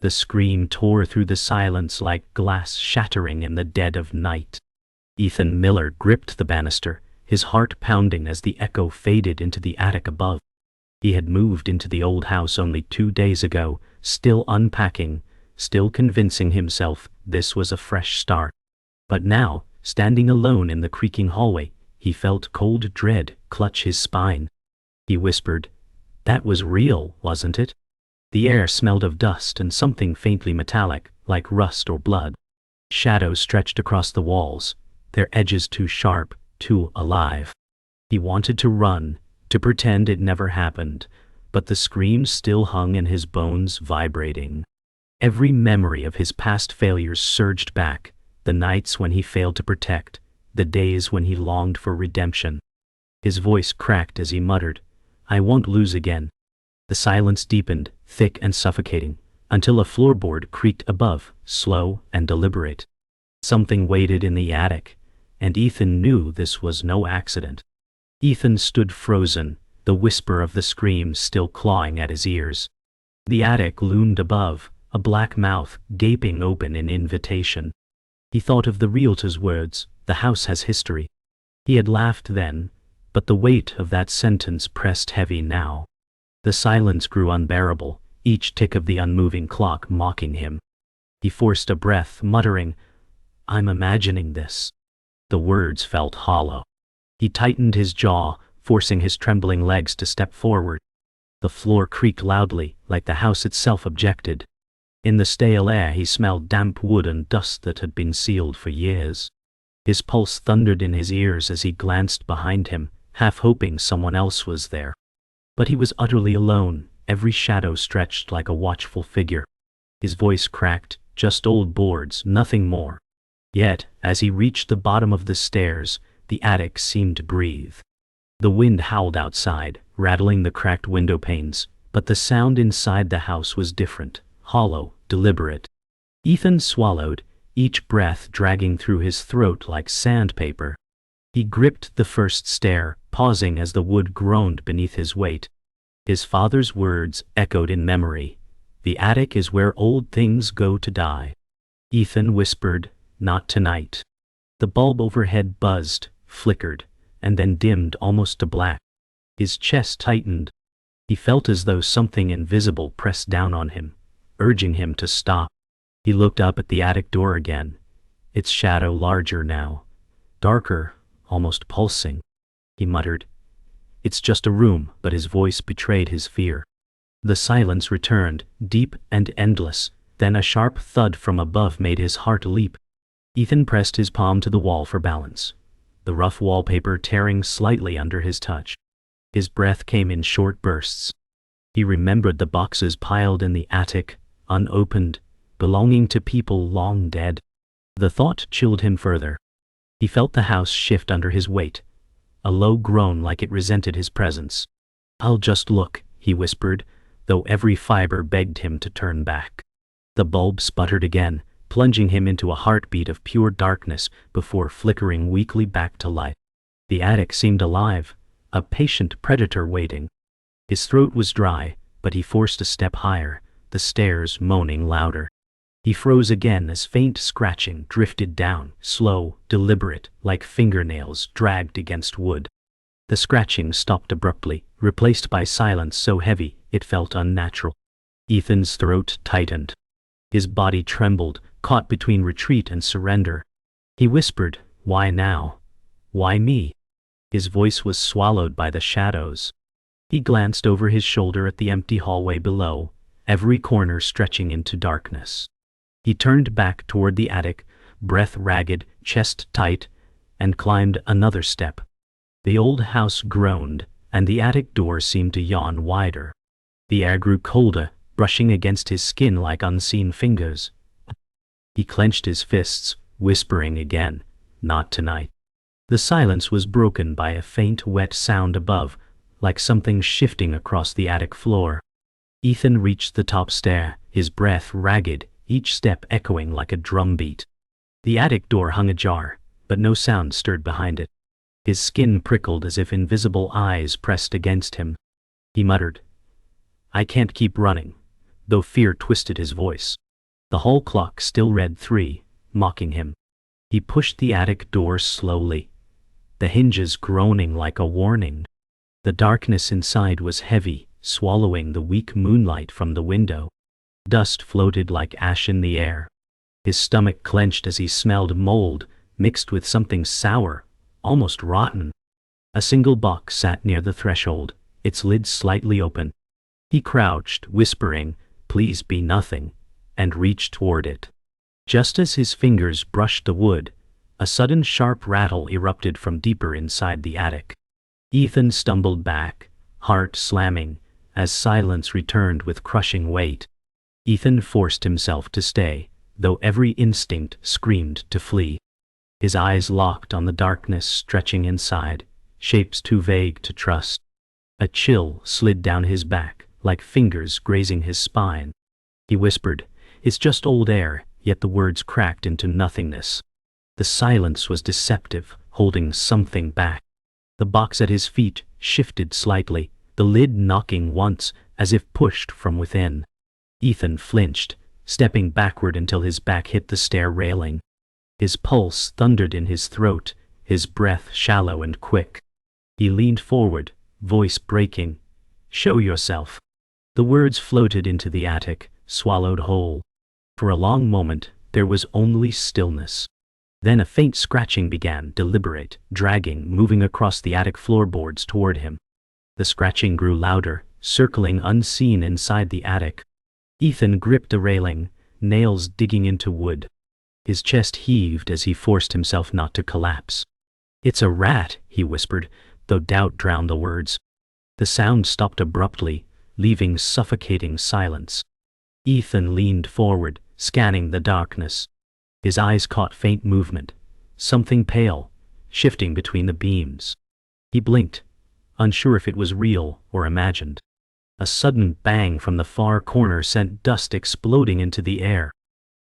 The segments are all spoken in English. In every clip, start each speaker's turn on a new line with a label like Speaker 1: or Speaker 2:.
Speaker 1: The scream tore through the silence like glass shattering in the dead of night. Ethan Miller gripped the banister, his heart pounding as the echo faded into the attic above. He had moved into the old house only 2 days ago, still unpacking, still convincing himself this was a fresh start. But now, standing alone in the creaking hallway, he felt cold dread clutch his spine. He whispered, "That was real, wasn't it?" The air smelled of dust and something faintly metallic, like rust or blood. Shadows stretched across the walls, their edges too sharp, too alive. He wanted to run, to pretend it never happened, but the screams still hung in his bones, vibrating. Every memory of his past failures surged back, the nights when he failed to protect, the days when he longed for redemption. His voice cracked as he muttered, "I won't lose again." The silence deepened, thick and suffocating, until a floorboard creaked above, slow and deliberate. Something waited in the attic, and Ethan knew this was no accident. Ethan stood frozen, the whisper of the scream still clawing at his ears. The attic loomed above, a black mouth gaping open in invitation. He thought of the realtor's words, "The house has history." He had laughed then, but the weight of that sentence pressed heavy now. The silence grew unbearable, each tick of the unmoving clock mocking him. He forced a breath, muttering, "I'm imagining this." The words felt hollow. He tightened his jaw, forcing his trembling legs to step forward. The floor creaked loudly, like the house itself objected. In the stale air he smelled damp wood and dust that had been sealed for years. His pulse thundered in his ears as he glanced behind him, half hoping someone else was there. But he was utterly alone, every shadow stretched like a watchful figure. His voice cracked, "Just old boards, nothing more." Yet, as he reached the bottom of the stairs, the attic seemed to breathe. The wind howled outside, rattling the cracked window panes, but the sound inside the house was different, hollow, deliberate. Ethan swallowed, each breath dragging through his throat like sandpaper. He gripped the first stair, pausing as the wood groaned beneath his weight. His father's words echoed in memory, "The attic is where old things go to die." Ethan whispered, "Not tonight." The bulb overhead buzzed, flickered, and then dimmed almost to black. His chest tightened. He felt as though something invisible pressed down on him, urging him to stop. He looked up at the attic door again, its shadow larger now, darker, almost pulsing. He muttered, "It's just a room," but his voice betrayed his fear. The silence returned, deep and endless, then a sharp thud from above made his heart leap. Ethan pressed his palm to the wall for balance, the rough wallpaper tearing slightly under his touch. His breath came in short bursts. He remembered the boxes piled in the attic, unopened, belonging to people long dead. The thought chilled him further. He felt the house shift under his weight, a low groan like it resented his presence. "I'll just look," he whispered, though every fiber begged him to turn back. The bulb sputtered again, plunging him into a heartbeat of pure darkness before flickering weakly back to light. The attic seemed alive, a patient predator waiting. His throat was dry, but he forced a step higher, the stairs moaning louder. He froze again as faint scratching drifted down, slow, deliberate, like fingernails dragged against wood. The scratching stopped abruptly, replaced by silence so heavy it felt unnatural. Ethan's throat tightened. His body trembled, caught between retreat and surrender. He whispered, "Why now? Why me?" His voice was swallowed by the shadows. He glanced over his shoulder at the empty hallway below, every corner stretching into darkness. He turned back toward the attic, breath ragged, chest tight, and climbed another step. The old house groaned, and the attic door seemed to yawn wider. The air grew colder, brushing against his skin like unseen fingers. He clenched his fists, whispering again, "Not tonight." The silence was broken by a faint wet sound above, like something shifting across the attic floor. Ethan reached the top stair, his breath ragged, each step echoing like a drumbeat. The attic door hung ajar, but no sound stirred behind it. His skin prickled as if invisible eyes pressed against him. He muttered, "I can't keep running. though fear twisted his voice. The hall clock still read 3, mocking him. He pushed the attic door slowly, the hinges groaning like a warning. The darkness inside was heavy, swallowing the weak moonlight from the window. Dust floated like ash in the air. His stomach clenched as he smelled mold, mixed with something sour, almost rotten. A single box sat near the threshold, its lid slightly open. He crouched, whispering, "Please be nothing," and reached toward it. Just as his fingers brushed the wood, a sudden sharp rattle erupted from deeper inside the attic. Ethan stumbled back, heart slamming, as silence returned with crushing weight. Ethan forced himself to stay, though every instinct screamed to flee. His eyes locked on the darkness stretching inside, shapes too vague to trust. A chill slid down his back, like fingers grazing his spine. He whispered, "It's just old air," yet the words cracked into nothingness. The silence was deceptive, holding something back. The box at his feet shifted slightly, the lid knocking once, as if pushed from within. Ethan flinched, stepping backward until his back hit the stair railing. His pulse thundered in his throat, his breath shallow and quick. He leaned forward, voice breaking, "Show yourself." The words floated into the attic, swallowed whole. For a long moment, there was only stillness. Then a faint scratching began, deliberate, dragging, moving across the attic floorboards toward him. The scratching grew louder, circling unseen inside the attic. Ethan gripped a railing, nails digging into wood. His chest heaved as he forced himself not to collapse. "It's a rat," he whispered, though doubt drowned the words. The sound stopped abruptly, leaving suffocating silence. Ethan leaned forward, scanning the darkness. His eyes caught faint movement, something pale, shifting between the beams. He blinked, unsure if it was real or imagined. A sudden bang from the far corner sent dust exploding into the air.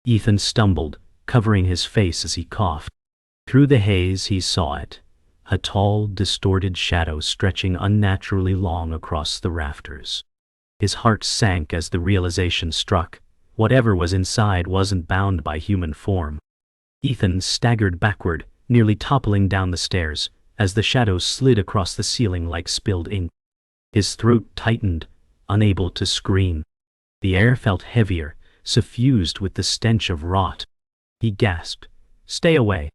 Speaker 1: Ethan stumbled, covering his face as he coughed. Through the haze he saw it, a tall, distorted shadow stretching unnaturally long across the rafters. His heart sank as the realization struck. Whatever was inside wasn't bound by human form. Ethan staggered backward, nearly toppling down the stairs, as the shadow slid across the ceiling like spilled ink. His throat tightened, unable to scream. The air felt heavier, suffused with the stench of rot. He gasped, "Stay away."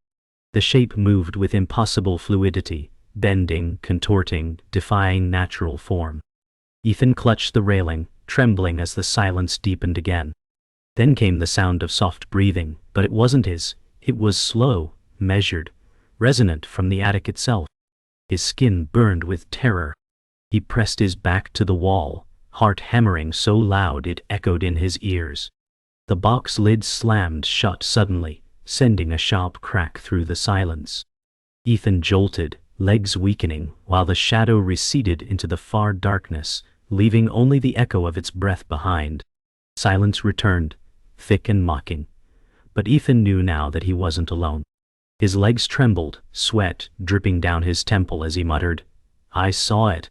Speaker 1: The shape moved with impossible fluidity, bending, contorting, defying natural form. Ethan clutched the railing, trembling as the silence deepened again. Then came the sound of soft breathing, but it wasn't his. It was slow, measured, resonant from the attic itself. His skin burned with terror. He pressed his back to the wall, heart hammering so loud it echoed in his ears. The box lid slammed shut suddenly, sending a sharp crack through the silence. Ethan jolted, legs weakening, while the shadow receded into the far darkness, leaving only the echo of its breath behind. Silence returned, thick and mocking. But Ethan knew now that he wasn't alone. His legs trembled, sweat dripping down his temple as he muttered, "I saw it."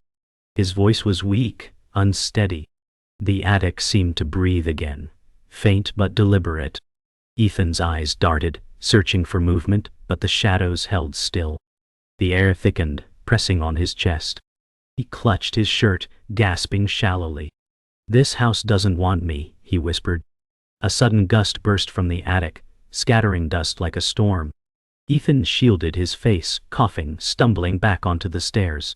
Speaker 1: His voice was weak, unsteady. The attic seemed to breathe again, faint but deliberate. Ethan's eyes darted, searching for movement, but the shadows held still. The air thickened, pressing on his chest. He clutched his shirt, gasping shallowly. "This house doesn't want me," he whispered. A sudden gust burst from the attic, scattering dust like a storm. Ethan shielded his face, coughing, stumbling back onto the stairs.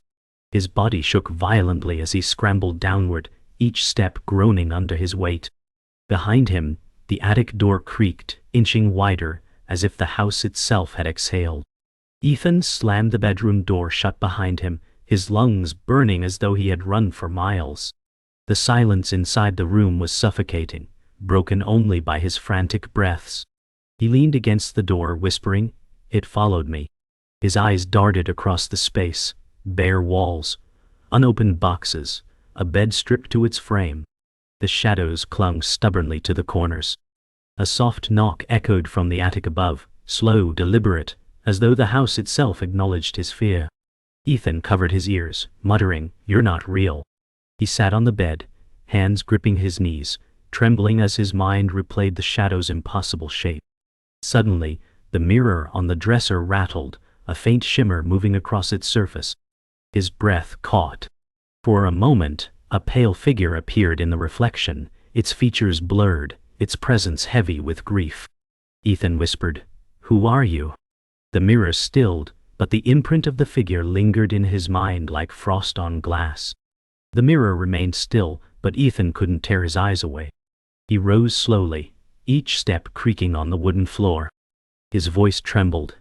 Speaker 1: His body shook violently as he scrambled downward, each step groaning under his weight. Behind him, the attic door creaked, inching wider, as if the house itself had exhaled. Ethan slammed the bedroom door shut behind him, his lungs burning as though he had run for miles. The silence inside the room was suffocating, broken only by his frantic breaths. He leaned against the door, whispering, "It followed me." His eyes darted across the space, bare walls, unopened boxes, a bed stripped to its frame. The shadows clung stubbornly to the corners. A soft knock echoed from the attic above, slow, deliberate, as though the house itself acknowledged his fear. Ethan covered his ears, muttering, "You're not real." He sat on the bed, hands gripping his knees, trembling as his mind replayed the shadow's impossible shape. Suddenly, the mirror on the dresser rattled, a faint shimmer moving across its surface. His breath caught. For a moment, a pale figure appeared in the reflection, its features blurred, its presence heavy with grief. Ethan whispered, "Who are you?" The mirror stilled, but the imprint of the figure lingered in his mind like frost on glass. The mirror remained still, but Ethan couldn't tear his eyes away. He rose slowly, each step creaking on the wooden floor. His voice trembled.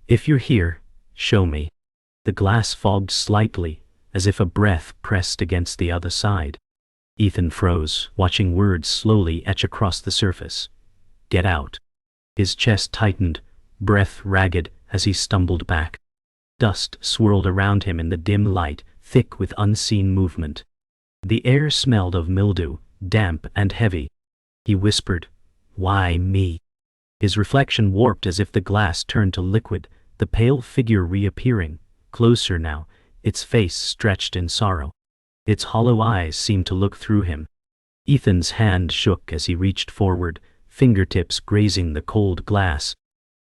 Speaker 1: "If you're here, show me." The glass fogged slightly, as if a breath pressed against the other side. Ethan froze, watching words slowly etch across the surface. "Get out." His chest tightened, breath ragged as he stumbled back. Dust swirled around him in the dim light, thick with unseen movement. The air smelled of mildew, damp and heavy. He whispered, "Why me?" His reflection warped as if the glass turned to liquid, the pale figure reappearing, closer now, its face stretched in sorrow. Its hollow eyes seemed to look through him. Ethan's hand shook as he reached forward, fingertips grazing the cold glass.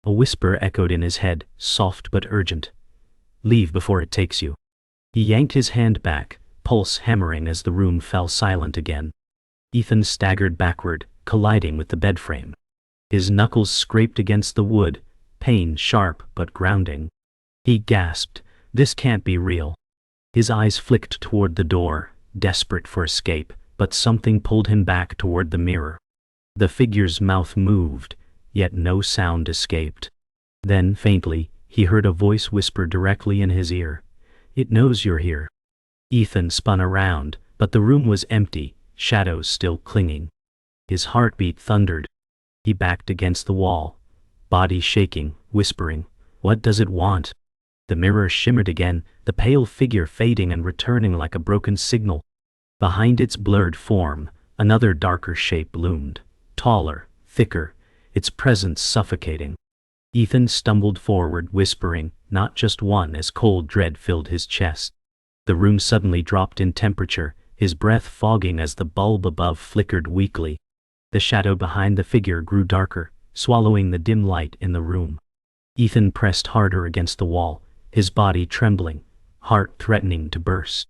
Speaker 1: A whisper echoed in his head, soft but urgent. "Leave before it takes you." He yanked his hand back, pulse hammering as the room fell silent again. Ethan staggered backward, colliding with the bed frame. His knuckles scraped against the wood, pain sharp but grounding. He gasped, "This can't be real." His eyes flicked toward the door, desperate for escape, but something pulled him back toward the mirror. The figure's mouth moved, yet no sound escaped. Then, faintly, he heard a voice whisper directly in his ear, "It knows you're here." Ethan spun around, but the room was empty, shadows still clinging. His heartbeat thundered. He backed against the wall, body shaking, whispering, "What does it want?" The mirror shimmered again, the pale figure fading and returning like a broken signal. Behind its blurred form, another darker shape loomed, taller, thicker, its presence suffocating. Ethan stumbled forward, whispering, "Not just one," as cold dread filled his chest. The room suddenly dropped in temperature, his breath fogging as the bulb above flickered weakly. The shadow behind the figure grew darker, swallowing the dim light in the room. Ethan pressed harder against the wall, his body trembling, heart threatening to burst.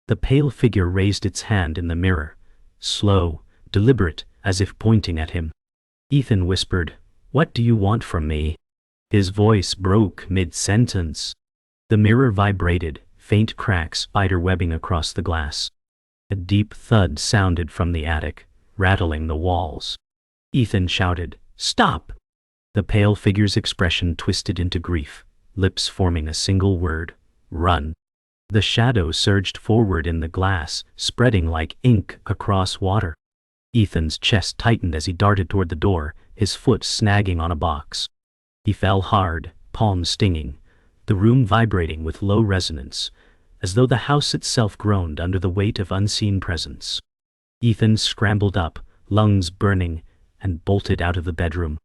Speaker 1: The pale figure raised its hand in the mirror, slow, deliberate, as if pointing at him. Ethan whispered, "What do you want from me?" His voice broke mid-sentence. The mirror vibrated, faint cracks spider-webbing across the glass. A deep thud sounded from the attic, rattling the walls. Ethan shouted, "Stop!" The pale figure's expression twisted into grief, lips forming a single word, "Run." The shadow surged forward in the glass, spreading like ink across water. Ethan's chest tightened as he darted toward the door, his foot snagging on a box. He fell hard, palms stinging, the room vibrating with low resonance, as though the house itself groaned under the weight of unseen presence. Ethan scrambled up, lungs burning, and bolted out of the bedroom.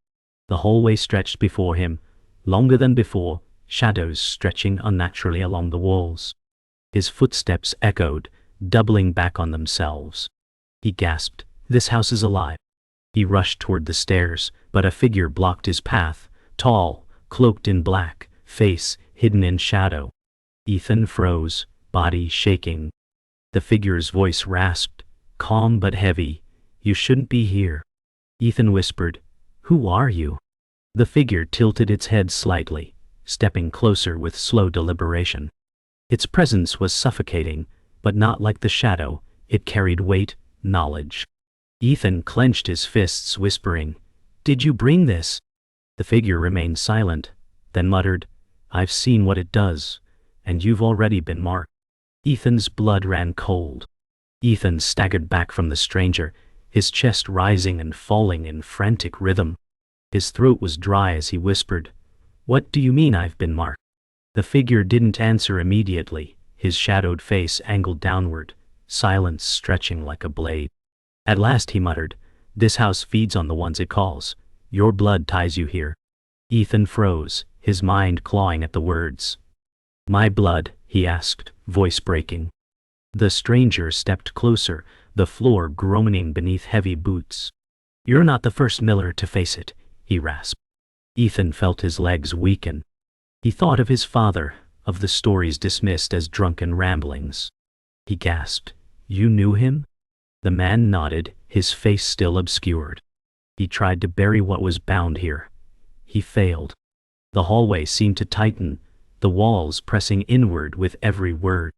Speaker 1: The hallway stretched before him, longer than before, shadows stretching unnaturally along the walls. His footsteps echoed, doubling back on themselves. He gasped, "This house is alive." He rushed toward the stairs, but a figure blocked his path, tall, cloaked in black, face hidden in shadow. Ethan froze, body shaking. The figure's voice rasped, calm but heavy, "You shouldn't be here." Ethan whispered, "Who are you?" The figure tilted its head slightly, stepping closer with slow deliberation. Its presence was suffocating, but not like the shadow, it carried weight, knowledge. Ethan clenched his fists, whispering, "Did you bring this?" The figure remained silent, then muttered, "I've seen what it does, and you've already been marked." Ethan's blood ran cold. Ethan staggered back from the stranger, his chest rising and falling in frantic rhythm. His throat was dry as he whispered, "What do you mean I've been marked?" The figure didn't answer immediately, his shadowed face angled downward, silence stretching like a blade. At last he muttered, "This house feeds on the ones it calls. Your blood ties you here." Ethan froze, his mind clawing at the words. "My blood?" he asked, voice breaking. The stranger stepped closer, the floor groaning beneath heavy boots. "You're not the first Miller to face it," he rasped. Ethan felt his legs weaken. He thought of his father, of the stories dismissed as drunken ramblings. He gasped, "You knew him?" The man nodded, his face still obscured. He tried to bury what was bound here. He failed. The hallway seemed to tighten, the walls pressing inward with every word.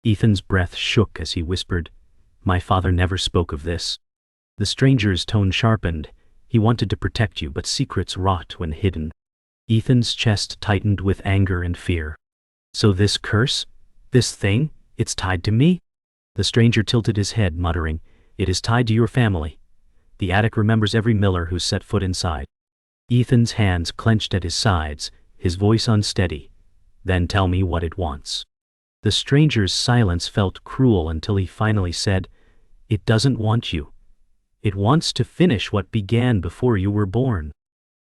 Speaker 1: Ethan's breath shook as he whispered, "My father never spoke of this." The stranger's tone sharpened. "He wanted to protect you, but secrets rot when hidden." Ethan's chest tightened with anger and fear. "So this curse? This thing? It's tied to me?" The stranger tilted his head, muttering, "It is tied to your family. The attic remembers every Miller who set foot inside." Ethan's hands clenched at his sides, his voice unsteady. "Then tell me what it wants." The stranger's silence felt cruel until he finally said, "It doesn't want you. It wants to finish what began before you were born."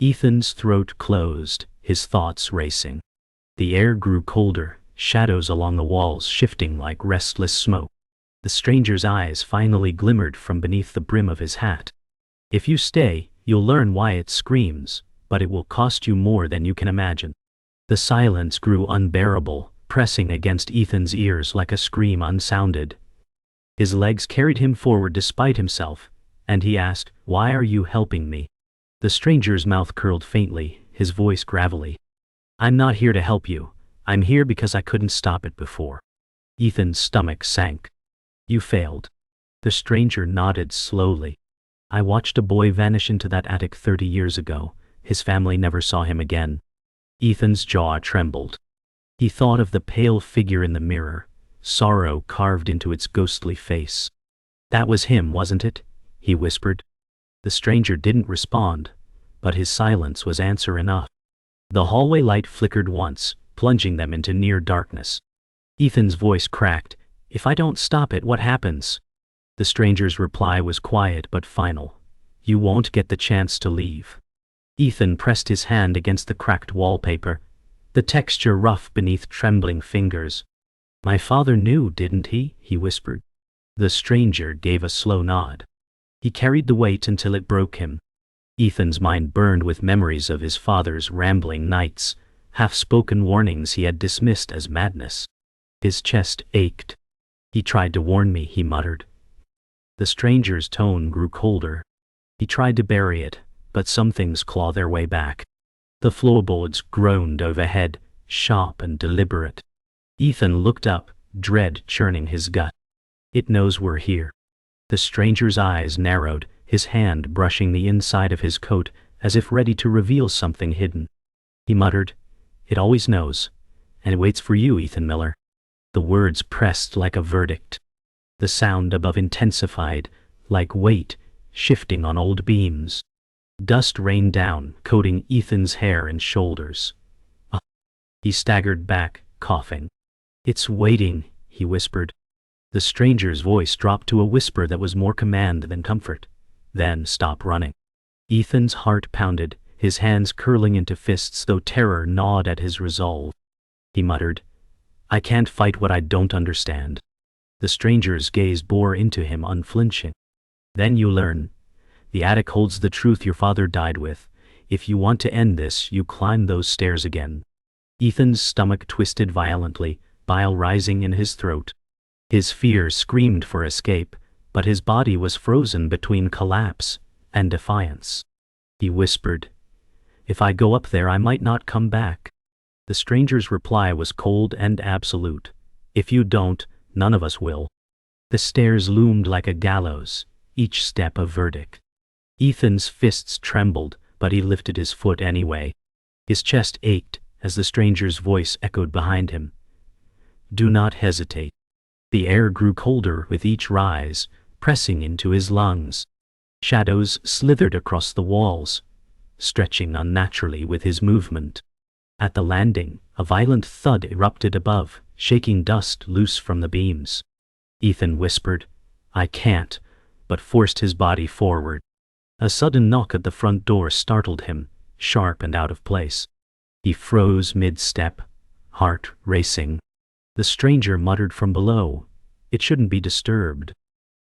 Speaker 1: Ethan's throat closed, his thoughts racing. The air grew colder, shadows along the walls shifting like restless smoke. The stranger's eyes finally glimmered from beneath the brim of his hat. "If you stay, you'll learn why it screams, but it will cost you more than you can imagine." The silence grew unbearable, pressing against Ethan's ears like a scream unsounded. His legs carried him forward despite himself, and he asked, "Why are you helping me?" The stranger's mouth curled faintly, his voice gravelly. "I'm not here to help you. I'm here because I couldn't stop it before." Ethan's stomach sank. "You failed." The stranger nodded slowly. "I watched a boy vanish into that attic 30 years ago. His family never saw him again." Ethan's jaw trembled. He thought of the pale figure in the mirror, sorrow carved into its ghostly face. "That was him, wasn't it?" he whispered. The stranger didn't respond, but his silence was answer enough. The hallway light flickered once, plunging them into near darkness. Ethan's voice cracked, "If I don't stop it, what happens?" The stranger's reply was quiet but final. "You won't get the chance to leave." Ethan pressed his hand against the cracked wallpaper, the texture rough beneath trembling fingers. "My father knew, didn't he?" he whispered. The stranger gave a slow nod. "He carried the weight until it broke him." Ethan's mind burned with memories of his father's rambling nights, half-spoken warnings he had dismissed as madness. His chest ached. "He tried to warn me," he muttered. The stranger's tone grew colder. "He tried to bury it, but some things claw their way back." The floorboards groaned overhead, sharp and deliberate. Ethan looked up, dread churning his gut. "It knows we're here." The stranger's eyes narrowed, his hand brushing the inside of his coat as if ready to reveal something hidden. He muttered, "It always knows, and it waits for you, Ethan Miller." The words pressed like a verdict. The sound above intensified, like weight shifting on old beams. Dust rained down, coating Ethan's hair and shoulders. He staggered back, coughing. "It's waiting," he whispered. The stranger's voice dropped to a whisper that was more command than comfort. "Then stop running." Ethan's heart pounded, his hands curling into fists though terror gnawed at his resolve. He muttered, "I can't fight what I don't understand." The stranger's gaze bore into him unflinching. "Then you learn. The attic holds the truth your father died with. If you want to end this, you climb those stairs again." Ethan's stomach twisted violently, bile rising in his throat. His fear screamed for escape, but his body was frozen between collapse and defiance. He whispered, "If I go up there, I might not come back." The stranger's reply was cold and absolute. "If you don't, none of us will." The stairs loomed like a gallows, each step a verdict. Ethan's fists trembled, but he lifted his foot anyway. His chest ached as the stranger's voice echoed behind him. "Do not hesitate." The air grew colder with each rise, pressing into his lungs. Shadows slithered across the walls, stretching unnaturally with his movement. At the landing, a violent thud erupted above, shaking dust loose from the beams. Ethan whispered, "I can't," but forced his body forward. A sudden knock at the front door startled him, sharp and out of place. He froze mid-step, heart racing. The stranger muttered from below, "It shouldn't be disturbed."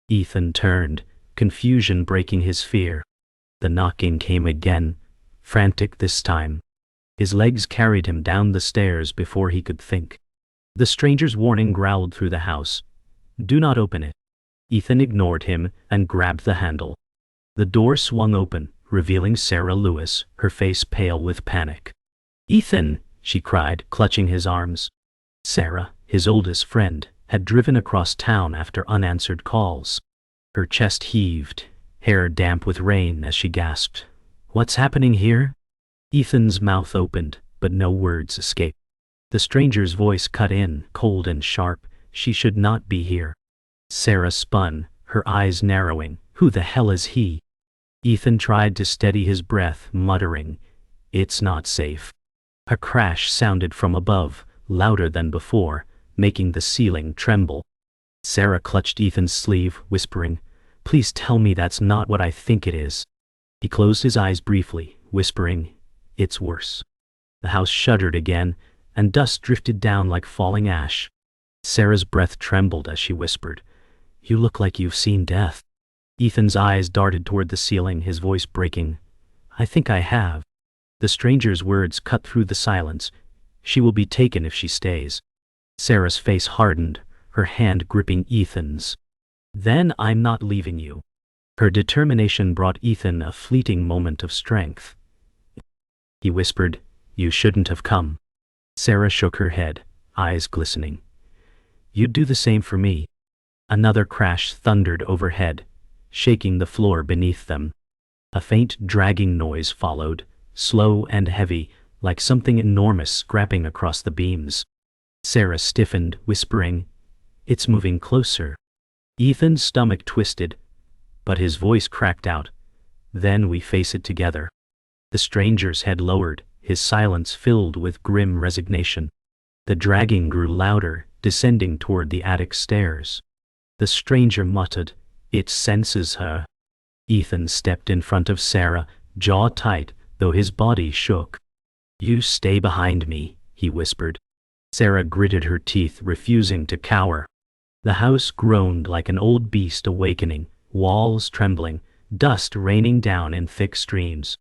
Speaker 1: Ethan turned, confusion breaking his fear. The knocking came again, frantic this time. His legs carried him down the stairs before he could think. The stranger's warning growled through the house. "Do not open it." Ethan ignored him and grabbed the handle. The door swung open, revealing Sarah Lewis, her face pale with panic. "Ethan!" she cried, clutching his arms. Sarah, his oldest friend, had driven across town after unanswered calls. Her chest heaved, hair damp with rain as she gasped, "What's happening here?" Ethan's mouth opened, but no words escaped. The stranger's voice cut in, cold and sharp. "She should not be here." Sarah spun, her eyes narrowing. "Who the hell is he?" Ethan tried to steady his breath, muttering, "It's not safe." A crash sounded from above, louder than before, making the ceiling tremble. Sarah clutched Ethan's sleeve, whispering, "Please tell me that's not what I think it is." He closed his eyes briefly, whispering, "It's worse." The house shuddered again, and dust drifted down like falling ash. Sarah's breath trembled as she whispered, "You look like you've seen death." Ethan's eyes darted toward the ceiling, his voice breaking, "I think I have." The stranger's words cut through the silence. "She will be taken if she stays." Sarah's face hardened, her hand gripping Ethan's. "Then I'm not leaving you." Her determination brought Ethan a fleeting moment of strength. He whispered, "You shouldn't have come." Sarah shook her head, eyes glistening. "You'd do the same for me." Another crash thundered overhead, shaking the floor beneath them. A faint dragging noise followed, slow and heavy, like something enormous scraping across the beams. Sarah stiffened, whispering, "It's moving closer." Ethan's stomach twisted, but his voice cracked out, "Then we face it together." The stranger's head lowered, his silence filled with grim resignation. The dragging grew louder, descending toward the attic stairs. The stranger muttered, "It senses her." Ethan stepped in front of Sarah, jaw tight, though his body shook. "You stay behind me," he whispered. Sarah gritted her teeth, refusing to cower. The house groaned like an old beast awakening, walls trembling, dust raining down in thick streams.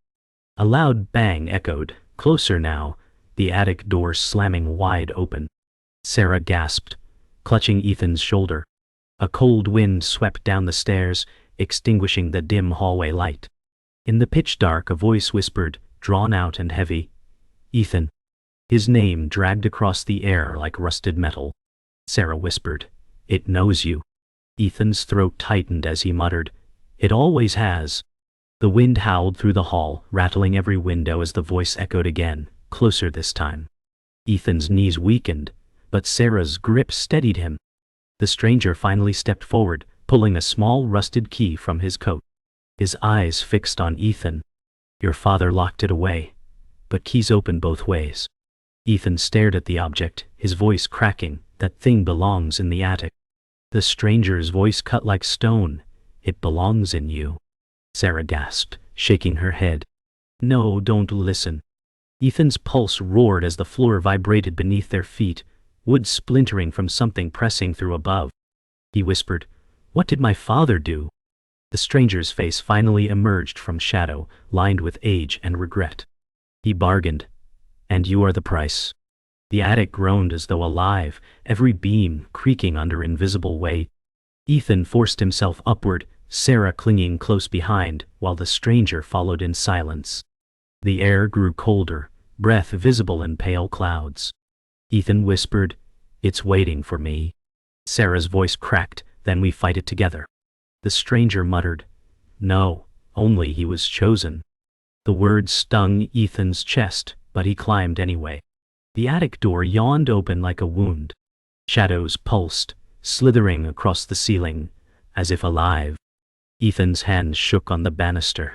Speaker 1: A loud bang echoed, closer now, the attic door slamming wide open. Sarah gasped, clutching Ethan's shoulder. A cold wind swept down the stairs, extinguishing the dim hallway light. In the pitch dark, a voice whispered, drawn out and heavy, "Ethan." His name dragged across the air like rusted metal. Sarah whispered, "It knows you." Ethan's throat tightened as he muttered, "It always has." The wind howled through the hall, rattling every window as the voice echoed again, closer this time. Ethan's knees weakened, but Sarah's grip steadied him. The stranger finally stepped forward, pulling a small rusted key from his coat. His eyes fixed on Ethan. "Your father locked it away, but keys open both ways." Ethan stared at the object, his voice cracking. "That thing belongs in the attic." The stranger's voice cut like stone. "It belongs in you." Sarah gasped, shaking her head. "No, don't listen." Ethan's pulse roared as the floor vibrated beneath their feet, wood splintering from something pressing through above. He whispered, "What did my father do?" The stranger's face finally emerged from shadow, lined with age and regret. He bargained, "And you are the price." The attic groaned as though alive, every beam creaking under invisible weight. Ethan forced himself upward, Sarah clinging close behind, while the stranger followed in silence. The air grew colder, breath visible in pale clouds. Ethan whispered, "It's waiting for me." Sarah's voice cracked, "Then we fight it together." The stranger muttered, "No, only he was chosen." The words stung Ethan's chest, but he climbed anyway. The attic door yawned open like a wound. Shadows pulsed, slithering across the ceiling, as if alive. Ethan's hands shook on the banister.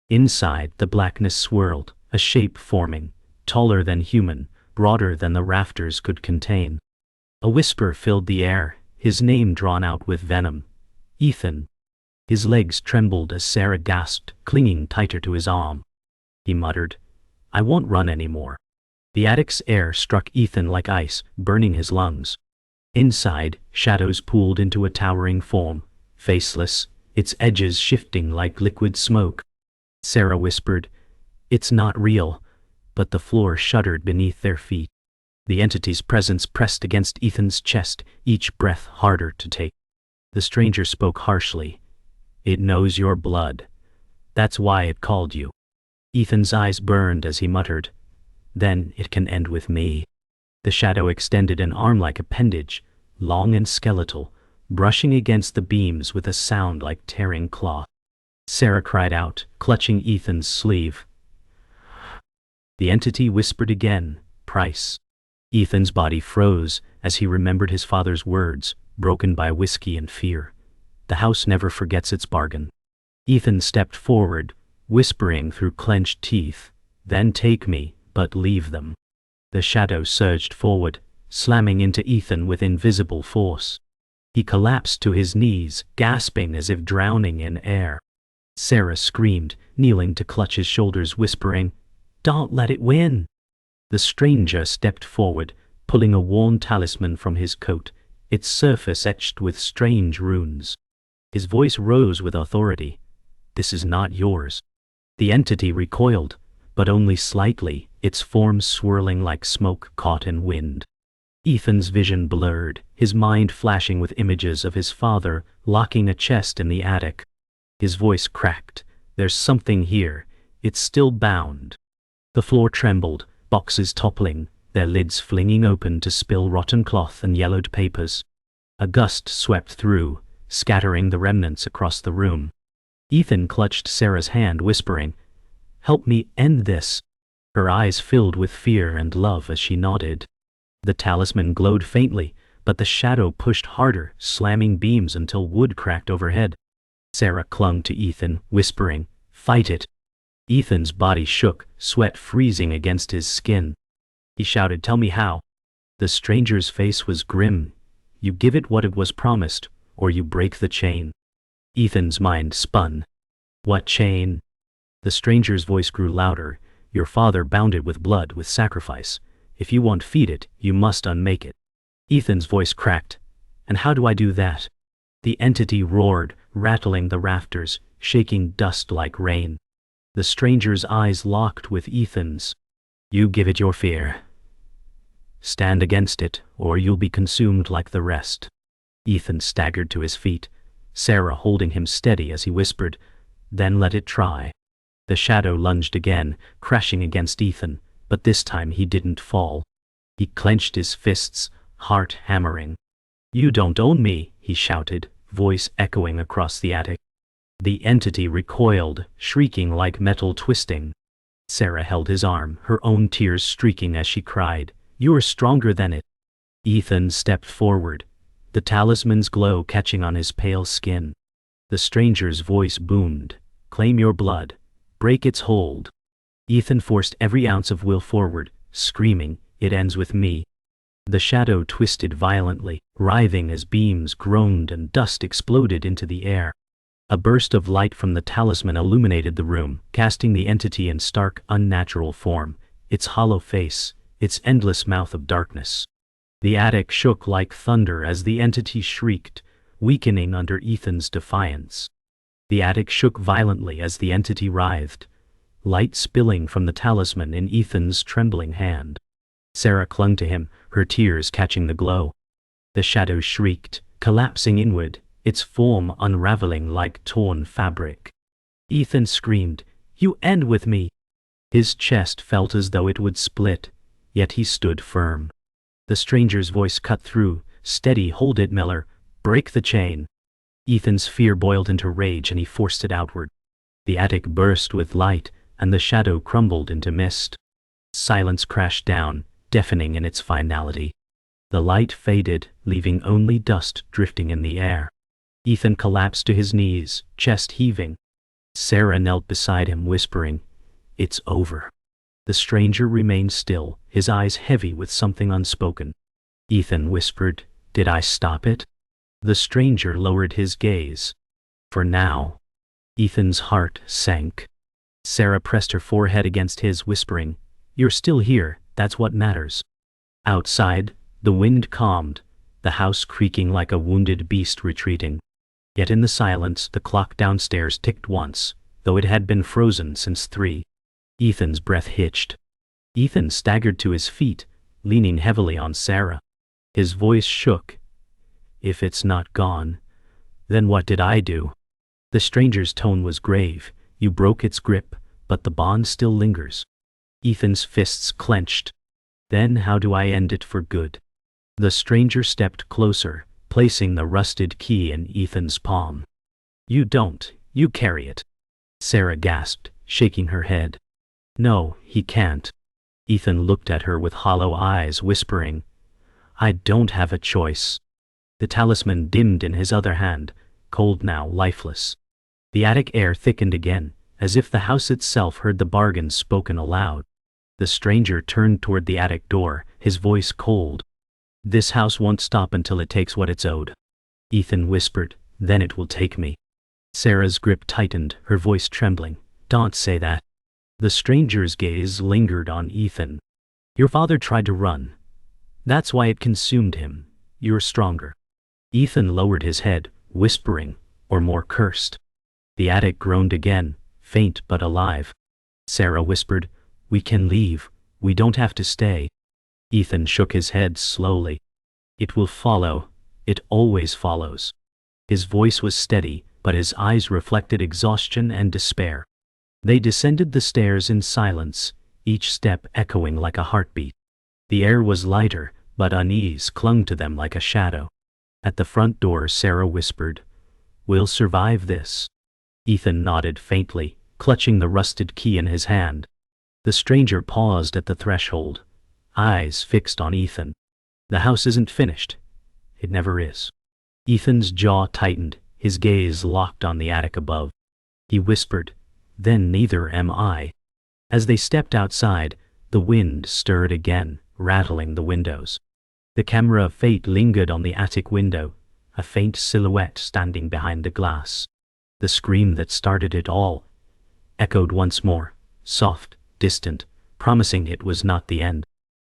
Speaker 1: Inside, the blackness swirled, a shape forming, taller than human, broader than the rafters could contain. A whisper filled the air, his name drawn out with venom. "Ethan." His legs trembled as Sarah gasped, clinging tighter to his arm. He muttered, "I won't run anymore." The attic's air struck Ethan like ice, burning his lungs. Inside, shadows pooled into a towering form, faceless, its edges shifting like liquid smoke. Sarah whispered, "It's not real," but the floor shuddered beneath their feet. The entity's presence pressed against Ethan's chest, each breath harder to take. The stranger spoke harshly. "It knows your blood. That's why it called you." Ethan's eyes burned as he muttered, "Then it can end with me." The shadow extended an arm like appendage, long and skeletal, brushing against the beams with a sound like tearing cloth. Sarah cried out, clutching Ethan's sleeve. The entity whispered again, "Price." Ethan's body froze as he remembered his father's words, broken by whiskey and fear. The house never forgets its bargain. Ethan stepped forward, whispering through clenched teeth, "Then take me, but leave them." The shadow surged forward, slamming into Ethan with invisible force. He collapsed to his knees, gasping as if drowning in air. Sarah screamed, kneeling to clutch his shoulders, whispering, "Don't let it win." The stranger stepped forward, pulling a worn talisman from his coat, its surface etched with strange runes. His voice rose with authority. "This is not yours." The entity recoiled, but only slightly, its form swirling like smoke caught in wind. Ethan's vision blurred, his mind flashing with images of his father locking a chest in the attic. His voice cracked. "There's something here. It's still bound." The floor trembled, boxes toppling, their lids flinging open to spill rotten cloth and yellowed papers. A gust swept through, scattering the remnants across the room. Ethan clutched Sarah's hand, whispering, "Help me end this." Her eyes filled with fear and love as she nodded. The talisman glowed faintly, but the shadow pushed harder, slamming beams until wood cracked overhead. Sarah clung to Ethan, whispering, "Fight it." Ethan's body shook, sweat freezing against his skin. He shouted, "Tell me how." The stranger's face was grim. "You give it what it was promised, or you break the chain." Ethan's mind spun. "What chain?" The stranger's voice grew louder. "Your father bound it with blood, with sacrifice. If you won't feed it, you must unmake it." Ethan's voice cracked. "And how do I do that?" The entity roared, rattling the rafters, shaking dust like rain. The stranger's eyes locked with Ethan's. "You give it your fear. Stand against it, or you'll be consumed like the rest." Ethan staggered to his feet, Sarah holding him steady as he whispered, "Then let it try." The shadow lunged again, crashing against Ethan, but this time he didn't fall. He clenched his fists, heart hammering. "You don't own me," he shouted, voice echoing across the attic. The entity recoiled, shrieking like metal twisting. Sarah held his arm, her own tears streaking as she cried, "You're stronger than it." Ethan stepped forward, the talisman's glow catching on his pale skin. The stranger's voice boomed, "Claim your blood. Break its hold." Ethan forced every ounce of will forward, screaming, "It ends with me." The shadow twisted violently, writhing as beams groaned and dust exploded into the air. A burst of light from the talisman illuminated the room, casting the entity in stark, unnatural form, its hollow face, its endless mouth of darkness. The attic shook like thunder as the entity shrieked, weakening under Ethan's defiance. The attic shook violently as the entity writhed, light spilling from the talisman in Ethan's trembling hand. Sarah clung to him, her tears catching the glow. The shadow shrieked, collapsing inward, its form unraveling like torn fabric. Ethan screamed, "You end with me!" His chest felt as though it would split, yet he stood firm. The stranger's voice cut through, "Steady, hold it, Miller. Break the chain." Ethan's fear boiled into rage and he forced it outward. The attic burst with light, and the shadow crumbled into mist. Silence crashed down, deafening in its finality. The light faded, leaving only dust drifting in the air. Ethan collapsed to his knees, chest heaving. Sarah knelt beside him, whispering, "It's over." The stranger remained still, his eyes heavy with something unspoken. Ethan whispered, "Did I stop it?" The stranger lowered his gaze. "For now." Ethan's heart sank. Sarah pressed her forehead against his, whispering, "You're still here, that's what matters." Outside, the wind calmed, the house creaking like a wounded beast retreating. Yet in the silence, the clock downstairs ticked once, though it had been frozen since 3. Ethan's breath hitched. Ethan staggered to his feet, leaning heavily on Sarah. His voice shook. "If it's not gone, then what did I do?" The stranger's tone was grave. "You broke its grip, but the bond still lingers." Ethan's fists clenched. "Then how do I end it for good?" The stranger stepped closer, placing the rusted key in Ethan's palm. "You don't, you carry it." Sarah gasped, shaking her head. "No, he can't." Ethan looked at her with hollow eyes, whispering, "I don't have a choice." The talisman dimmed in his other hand, cold now, lifeless. The attic air thickened again, as if the house itself heard the bargain spoken aloud. The stranger turned toward the attic door, his voice cold. "This house won't stop until it takes what it's owed." Ethan whispered, "Then it will take me." Sarah's grip tightened, her voice trembling. "Don't say that." The stranger's gaze lingered on Ethan. "Your father tried to run. That's why it consumed him. You're stronger." Ethan lowered his head, whispering, "Or more cursed." The attic groaned again, faint but alive. Sarah whispered, "We can leave. We don't have to stay." Ethan shook his head slowly. "It will follow. It always follows." His voice was steady, but his eyes reflected exhaustion and despair. They descended the stairs in silence, each step echoing like a heartbeat. The air was lighter, but unease clung to them like a shadow. At the front door, Sarah whispered, "We'll survive this." Ethan nodded faintly, clutching the rusted key in his hand. The stranger paused at the threshold, eyes fixed on Ethan. "The house isn't finished. It never is." Ethan's jaw tightened, his gaze locked on the attic above. He whispered, "Then neither am I." As they stepped outside, the wind stirred again, rattling the windows. The camera of fate lingered on the attic window, a faint silhouette standing behind the glass. The scream that started it all echoed once more, soft, distant, promising it was not the end.